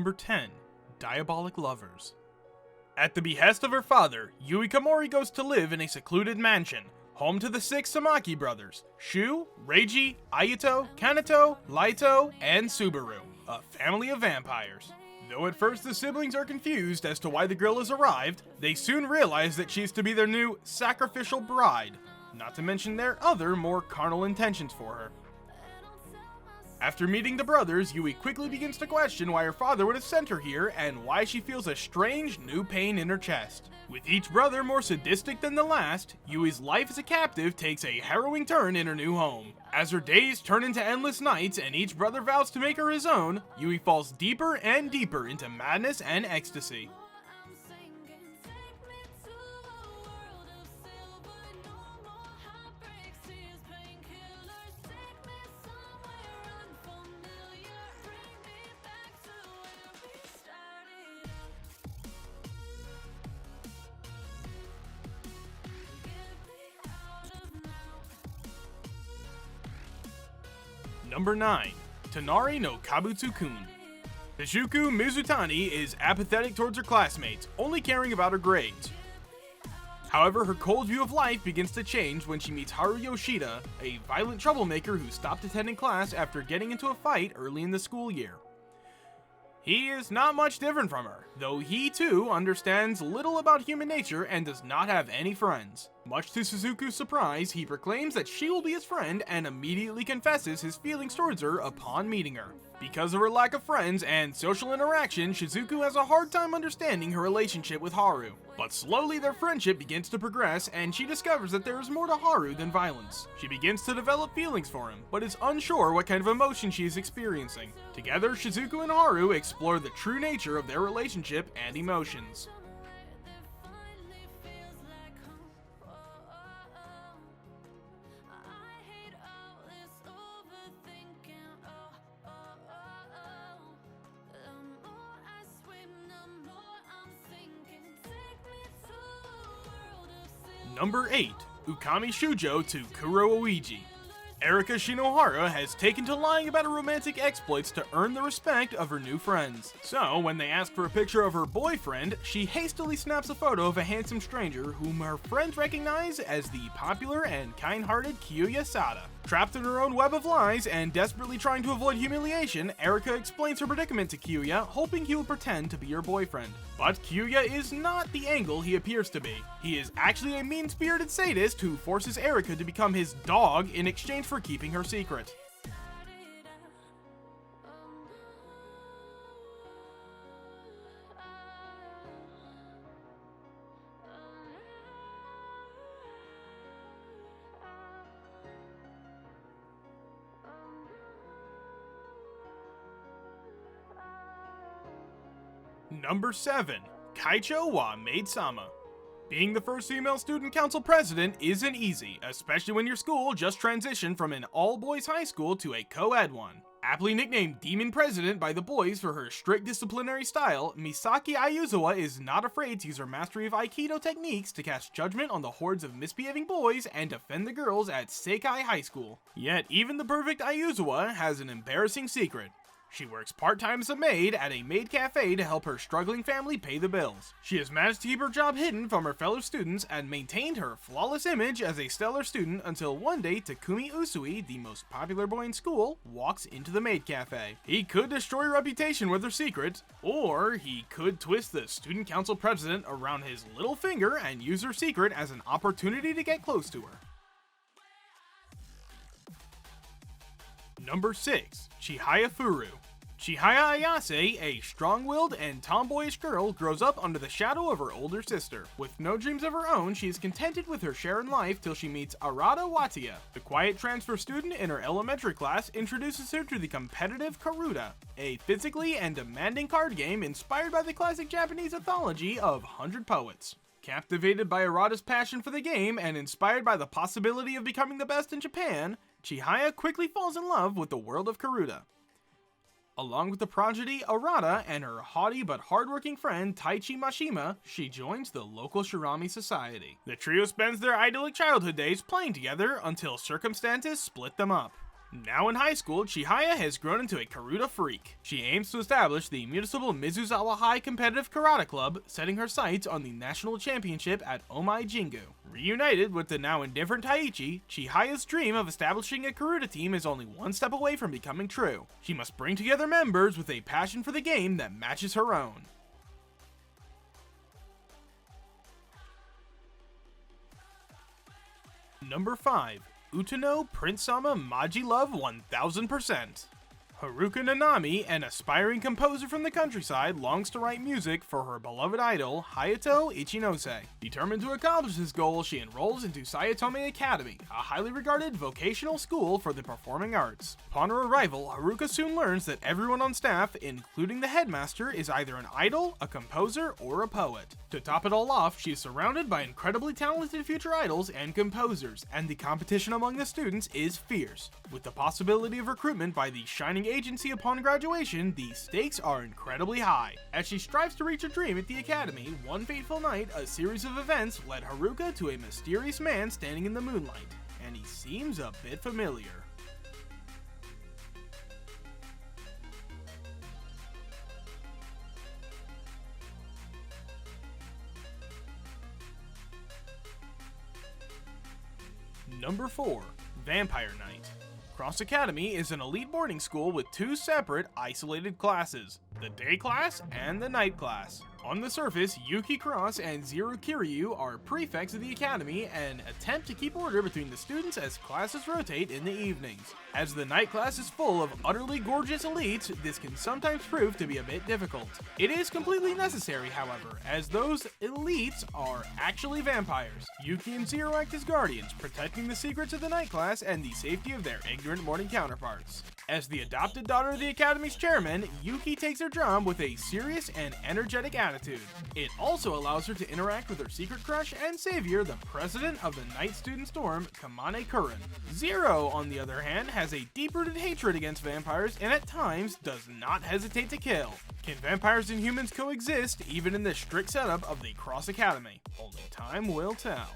Number 10. Diabolik Lovers. At the behest of her father, Yui Kamori goes to live in a secluded mansion, home to the 6 Samaki brothers, Shu, Reiji, Ayato, Kanato, Laito, and Subaru, a family of vampires. Though at first the siblings are confused as to why the girl has arrived, they soon realize that she is to be their new sacrificial bride, not to mention their other more carnal intentions for her. After meeting the brothers, Yui quickly begins to question why her father would have sent her here and why she feels a strange new pain in her chest. With each brother more sadistic than the last, Yui's life as a captive takes a harrowing turn in her new home. As her days turn into endless nights and each brother vows to make her his own, Yui falls deeper and deeper into madness and ecstasy. Number 9. Tonari no Kabutsukun. Shizuku Mizutani is apathetic towards her classmates, only caring about her grades. However, her cold view of life begins to change when she meets Haru Yoshida, a violent troublemaker who stopped attending class after getting into a fight early in the school year. He is not much different from her, though he too understands little about human nature and does not have any friends. Much to Suzuku's surprise, he proclaims that she will be his friend and immediately confesses his feelings towards her upon meeting her. Because of her lack of friends and social interaction, Shizuku has a hard time understanding her relationship with Haru. But slowly their friendship begins to progress and she discovers that there is more to Haru than violence. She begins to develop feelings for him, but is unsure what kind of emotion she is experiencing. Together, Shizuku and Haru explore the true nature of their relationship and emotions. Number 8. Ukami Shujo to Kuroiiji. Erika Shinohara has taken to lying about her romantic exploits to earn the respect of her new friends. So, when they ask for a picture of her boyfriend, she hastily snaps a photo of a handsome stranger whom her friends recognize as the popular and kind-hearted Kyuya Sada. Trapped in her own web of lies and desperately trying to avoid humiliation, Erika explains her predicament to Kyuya, hoping he will pretend to be her boyfriend. But Kyuya is not the angle he appears to be. He is actually a mean-spirited sadist who forces Erika to become his dog in exchange for keeping her secret. Number 7. Chachahwa Maidsama. Being the first female student council president isn't easy, especially when your school just transitioned from an all-boys high school to a co-ed one. Aptly nicknamed Demon President by the boys for her strict disciplinary style, Misaki Ayuzawa is not afraid to use her mastery of Aikido techniques to cast judgment on the hordes of misbehaving boys and defend the girls at Seikai High School. Yet, even the perfect Ayuzawa has an embarrassing secret. She works part-time as a maid at a maid cafe to help her struggling family pay the bills. She has managed to keep her job hidden from her fellow students and maintained her flawless image as a stellar student until one day Takumi Usui, the most popular boy in school, walks into the maid cafe. He could destroy her reputation with her secret, or he could twist the student council president around his little finger and use her secret as an opportunity to get close to her. Number 6. Chihaya Furu. Chihaya Ayase, a strong-willed and tomboyish girl, grows up under the shadow of her older sister. With no dreams of her own, she is contented with her share in life till she meets Arata Watiya. The quiet transfer student in her elementary class introduces her to the competitive Karuta, a physically and demanding card game inspired by the classic Japanese anthology of 100 Poets. Captivated by Arata's passion for the game and inspired by the possibility of becoming the best in Japan, Chihaya quickly falls in love with the world of Karuta. Along with the prodigy Arata and her haughty but hardworking friend Taichi Mashima, she joins the local Shirami society. The trio spends their idyllic childhood days playing together until circumstances split them up. Now in high school, Chihaya has grown into a Karuta freak. She aims to establish the municipal Mizuzawa High Competitive Karate Club, setting her sights on the national championship at Omai Jingu. Reunited with the now indifferent Taichi, Chihaya's dream of establishing a Karuta team is only one step away from becoming true. She must bring together members with a passion for the game that matches her own. Number 5. Utano Prince-sama Maji Love 1000%. Haruka Nanami, an aspiring composer from the countryside, longs to write music for her beloved idol, Hayato Ichinose. Determined to accomplish this goal, she enrolls into Sayatome Academy, a highly regarded vocational school for the performing arts. Upon her arrival, Haruka soon learns that everyone on staff, including the headmaster, is either an idol, a composer, or a poet. To top it all off, she is surrounded by incredibly talented future idols and composers, and the competition among the students is fierce. With the possibility of recruitment by the shining agency upon graduation, the stakes are incredibly high. As she strives to reach her dream at the academy, one fateful night, a series of events led Haruka to a mysterious man standing in the moonlight, and he seems a bit familiar. Number 4. Vampire Knight. Cross Academy is an elite boarding school with two separate, isolated classes, the day class and the night class. On the surface, Yuki Cross and Zero Kiryu are prefects of the academy and attempt to keep order between the students as classes rotate in the evenings. As the night class is full of utterly gorgeous elites, this can sometimes prove to be a bit difficult. It is completely necessary, however, as those elites are actually vampires. Yuki and Zero act as guardians, protecting the secrets of the night class and the safety of their ignorant morning counterparts. As the adopted daughter of the academy's chairman, Yuki takes her job with a serious and energetic attitude. It also allows her to interact with her secret crush and savior, the president of the Night Student Storm, Kamane Kurin. Zero, on the other hand, has a deep-rooted hatred against vampires and at times does not hesitate to kill. Can vampires and humans coexist even in the strict setup of the Cross Academy? Only time will tell.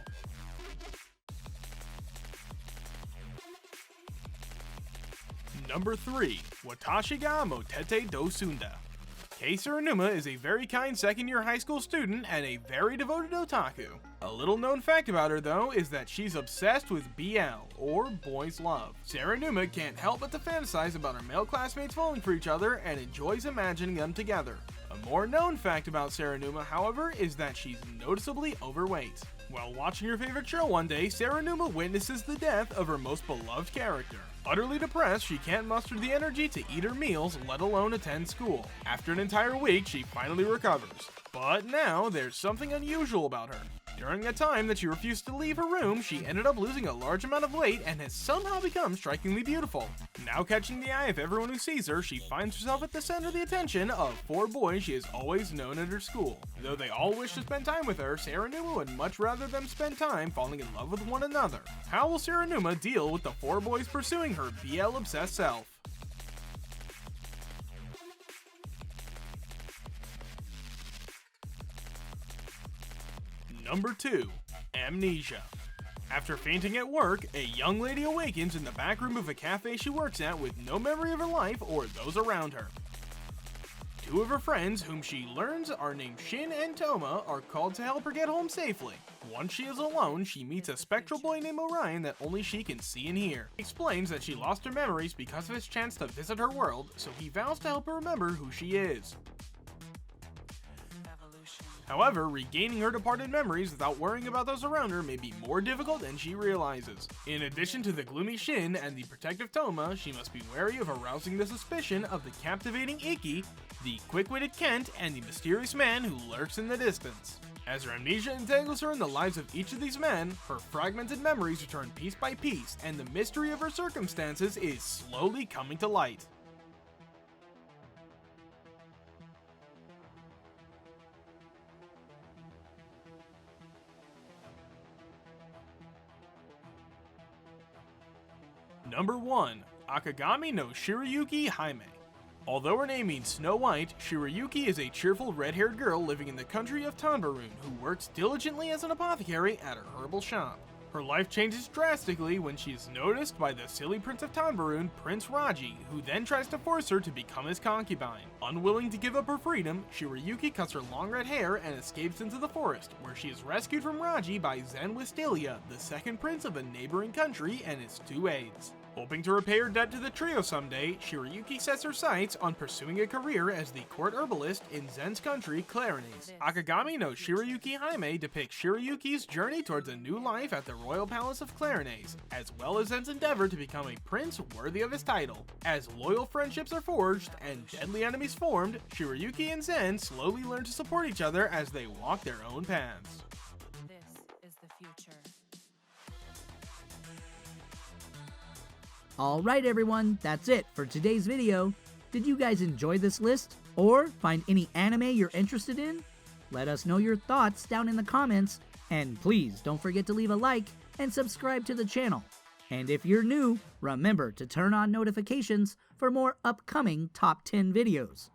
Number 3. Watashi ga Motete do Sunda. Kei Suranuma is a very kind second-year high school student and a very devoted otaku. A little known fact about her, though, is that she's obsessed with BL, or boys love. Suranuma can't help but to fantasize about her male classmates falling for each other and enjoys imagining them together. A more known fact about Suranuma, however, is that she's noticeably overweight. While watching her favorite show one day, Suranuma witnesses the death of her most beloved character. Utterly depressed, she can't muster the energy to eat her meals, let alone attend school. After an entire week, she finally recovers. But now, there's something unusual about her. During a time that she refused to leave her room, she ended up losing a large amount of weight and has somehow become strikingly beautiful. Now catching the eye of everyone who sees her, she finds herself at the center of the attention of 4 boys she has always known at her school. Though they all wish to spend time with her, Suranuma would much rather them spend time falling in love with one another. How will Suranuma deal with the 4 boys pursuing her BL-obsessed self? Number 2. Amnesia. After fainting at work, a young lady awakens in the back room of a cafe she works at with no memory of her life or those around her. 2 of her friends, whom she learns are named Shin and Toma, are called to help her get home safely. Once she is alone, she meets a spectral boy named Orion that only she can see and hear. He explains that she lost her memories because of his chance to visit her world, so he vows to help her remember who she is. However, regaining her departed memories without worrying about those around her may be more difficult than she realizes. In addition to the gloomy Shin and the protective Toma, she must be wary of arousing the suspicion of the captivating Iki, the quick-witted Kent, and the mysterious man who lurks in the distance. As her amnesia entangles her in the lives of each of these men, her fragmented memories return piece by piece, and the mystery of her circumstances is slowly coming to light. Number 1. Akagami no Shirayuki Jaime. Although her name means Snow White, Shirayuki is a cheerful red-haired girl living in the country of Tanbarun who works diligently as an apothecary at her herbal shop. Her life changes drastically when she is noticed by the silly Prince of Tanbaroon, Prince Raji, who then tries to force her to become his concubine. Unwilling to give up her freedom, Shirayuki cuts her long red hair and escapes into the forest, where she is rescued from Raji by Zen Wistelia, the second prince of a neighboring country, and his 2 aides. Hoping to repay her debt to the trio someday, Shirayuki sets her sights on pursuing a career as the court herbalist in Zen's country, Clarines. Akagami no Shirayuki Jaime depicts Shirayuki's journey towards a new life at the royal palace of Clarines, as well as Zen's endeavor to become a prince worthy of his title. As loyal friendships are forged and deadly enemies formed, Shirayuki and Zen slowly learn to support each other as they walk their own paths. This is the future. Alright everyone, that's it for today's video. Did you guys enjoy this list? Or find any anime you're interested in? Let us know your thoughts down in the comments, and please don't forget to leave a like and subscribe to the channel. And if you're new, remember to turn on notifications for more upcoming top 10 videos.